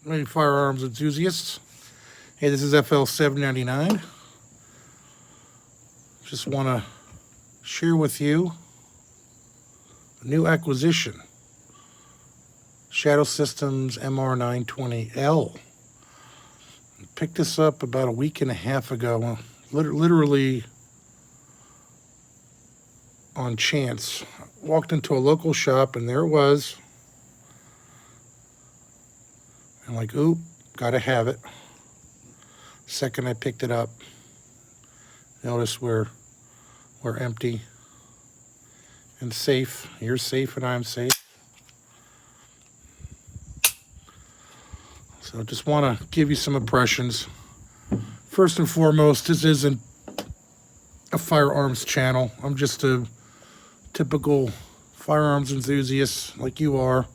Hey, firearms enthusiasts. Hey, this is FL799. Just want to share with you a new acquisition. Shadow Systems MR920L. Picked this up about a week and a half ago, literally on chance. Walked into a local shop and there it was. I'm like, ooh, gotta have it. Second I picked it up, notice we're empty and safe. You're safe and I'm safe. So just want to give you some impressions. First and foremost, this isn't a firearms channel. I'm just a typical firearms enthusiast like you are.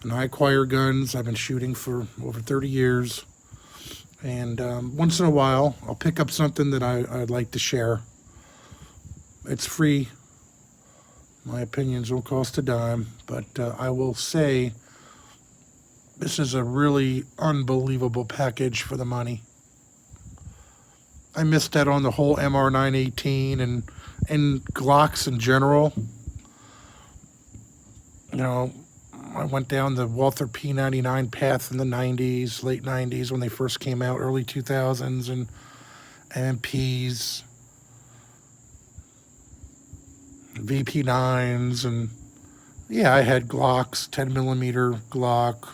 And I acquire guns. I've been shooting for over 30 years. And once in a while, I'll pick up something that I'd like to share. It's free. My opinions don't cost a dime. But I will say this is a really unbelievable package for the money. I missed out on the whole MR918 and Glocks in general. You know, I went down the Walther P99 path in the 90s, late 90s when they first came out, early 2000s, and MPs, VP9s, and yeah, I had Glocks, 10 millimeter Glock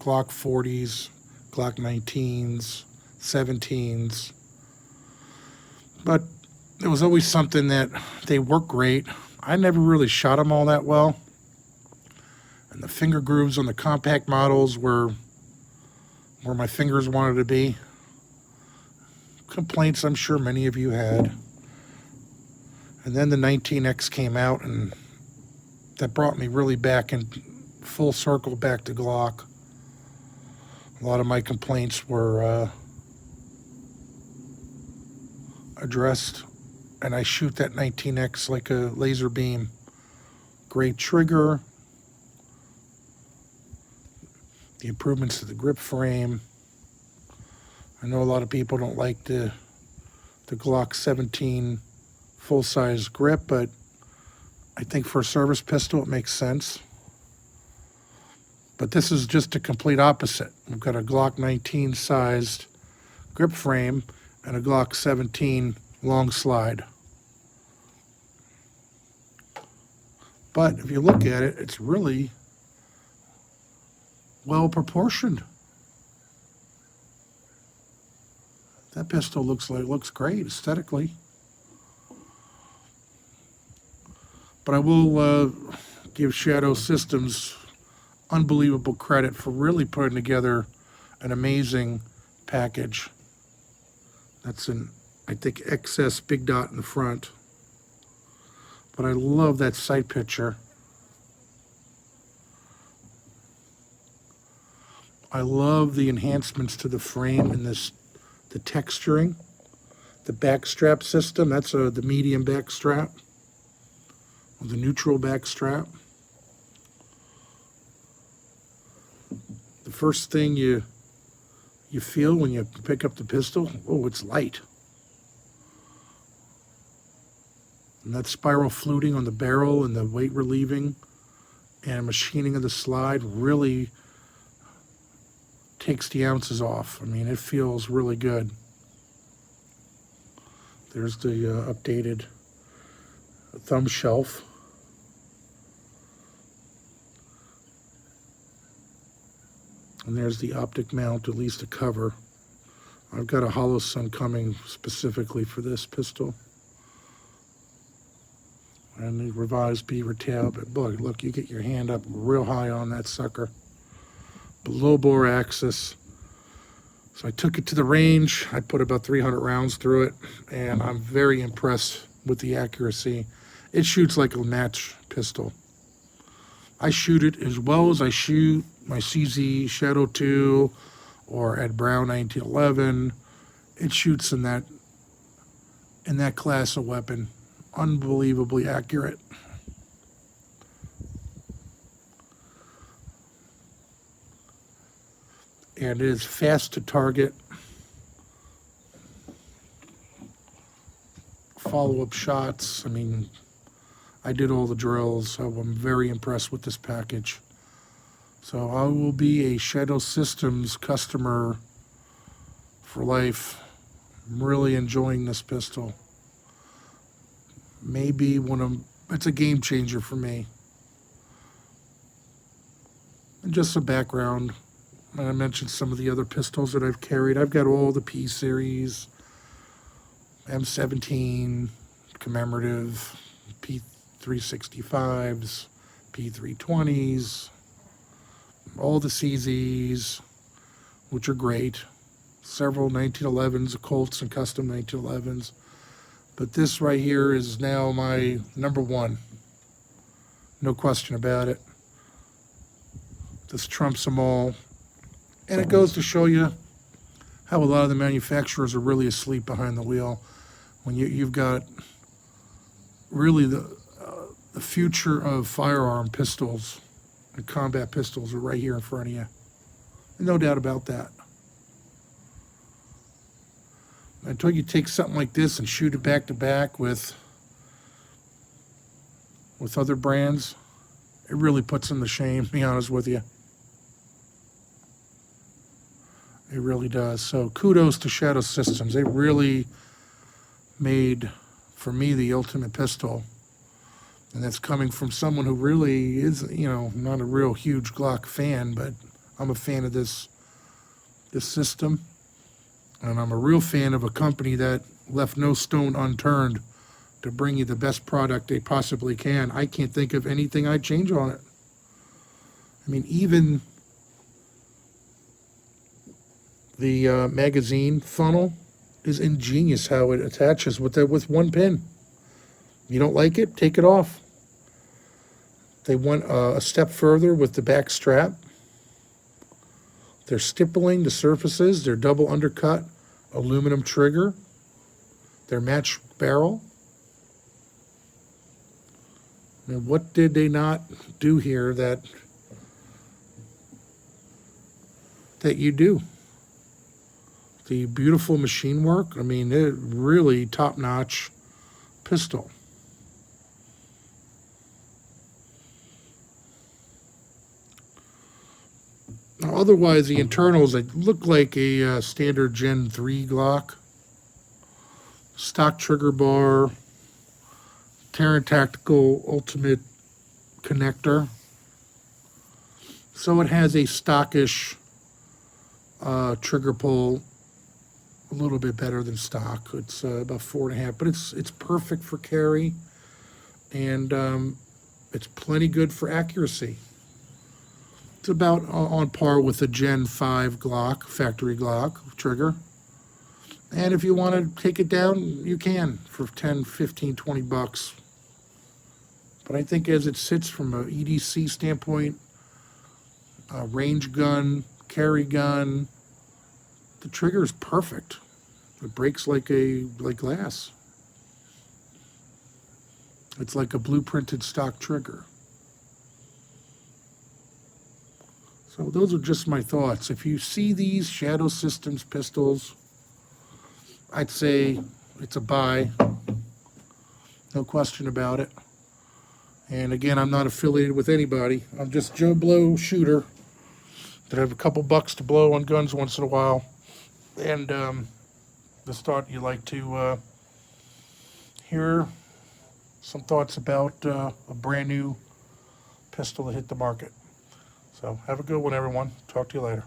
40s, Glock 19s, 17s. But it was always something that they work great. I never really shot them all that well. And the finger grooves on the compact models were where my fingers wanted to be. Complaints I'm sure many of you had. And then the 19X came out, and that brought me really back in full circle back to Glock. A lot of my complaints were addressed, and I shoot that 19X like a laser beam. Great trigger. The improvements to the grip frame. I know a lot of people don't like the Glock 17 full-size grip, but I think for a service pistol it makes sense. But this is just a complete opposite. We've got a Glock 19 sized grip frame and a Glock 17 long slide. But if you look at it, it's really well proportioned. That pistol looks great aesthetically. But I will give Shadow Systems unbelievable credit for really putting together an amazing package. That's an, I think, XS big dot in the front. But I love that sight picture. I love the enhancements to the frame and the texturing. The back strap system, that's the medium back strap. Or the neutral back strap. The first thing you feel when you pick up the pistol, oh, it's light. And that spiral fluting on the barrel and the weight relieving and machining of the slide really takes the ounces off. I mean, it feels really good. There's the updated thumb shelf. And there's the optic mount, at least a cover. I've got a hollow sun coming specifically for this pistol. And the revised beaver tail, but look, you get your hand up real high on that sucker. Below bore axis. So I took it to the range. I put about 300 rounds through it, and I'm very impressed with the accuracy. It shoots like a match pistol. I shoot it as well as I shoot my CZ Shadow 2 or Ed Brown 1911. It shoots in that class of weapon. Unbelievably accurate. and it is fast to target. Follow-up shots. I mean, I did all the drills, so I'm very impressed with this package. So I will be a Shadow Systems customer for life. I'm really enjoying this pistol. Maybe it's a game changer for me. And just some background. I mentioned some of the other pistols that I've carried. I've got all the P series, M17, commemorative, P365s, P320s, all the CZs, which are great. Several 1911s, Colts and custom 1911s. But this right here is now my number one. No question about it. This trumps them all. And it goes to show you how a lot of the manufacturers are really asleep behind the wheel. When you've got really the future of firearm pistols and combat pistols are right here in front of you. No doubt about that. Until you take something like this and shoot it back to back with other brands, it really puts them to shame, to be honest with you. It really does. So kudos to Shadow Systems. They really made, for me, the ultimate pistol. And that's coming from someone who really is, not a real huge Glock fan, but I'm a fan of this system. And I'm a real fan of a company that left no stone unturned to bring you the best product they possibly can. I can't think of anything I'd change on it. I mean, even the magazine funnel is ingenious how it attaches with one pin. You don't like it, take it off. They went a step further with the back strap. They're stippling the surfaces. They're double undercut aluminum trigger. They're matched barrel. And what did they not do here that you do? The beautiful machine work. I mean, it really top-notch pistol. Now, otherwise, the internals, they look like a standard Gen 3 Glock. Stock trigger bar, Terran Tactical Ultimate connector. So it has a stockish trigger pull, a little bit better than stock. It's about 4.5, but it's perfect for carry, and it's plenty good for accuracy. It's about on par with the Gen 5 Glock, factory Glock trigger. And if you want to take it down, you can for 10, 15, 20 bucks. But I think as it sits from an EDC standpoint, range gun, carry gun, the trigger is perfect. It breaks like glass. It's like a blueprinted stock trigger. So those are just my thoughts. If you see these Shadow Systems pistols, I'd say it's a buy. No question about it. And again, I'm not affiliated with anybody. I'm just Joe Blow shooter that have a couple bucks to blow on guns once in a while. And just thought you'd like to hear some thoughts about a brand new pistol that hit the market. So have a good one, everyone. Talk to you later.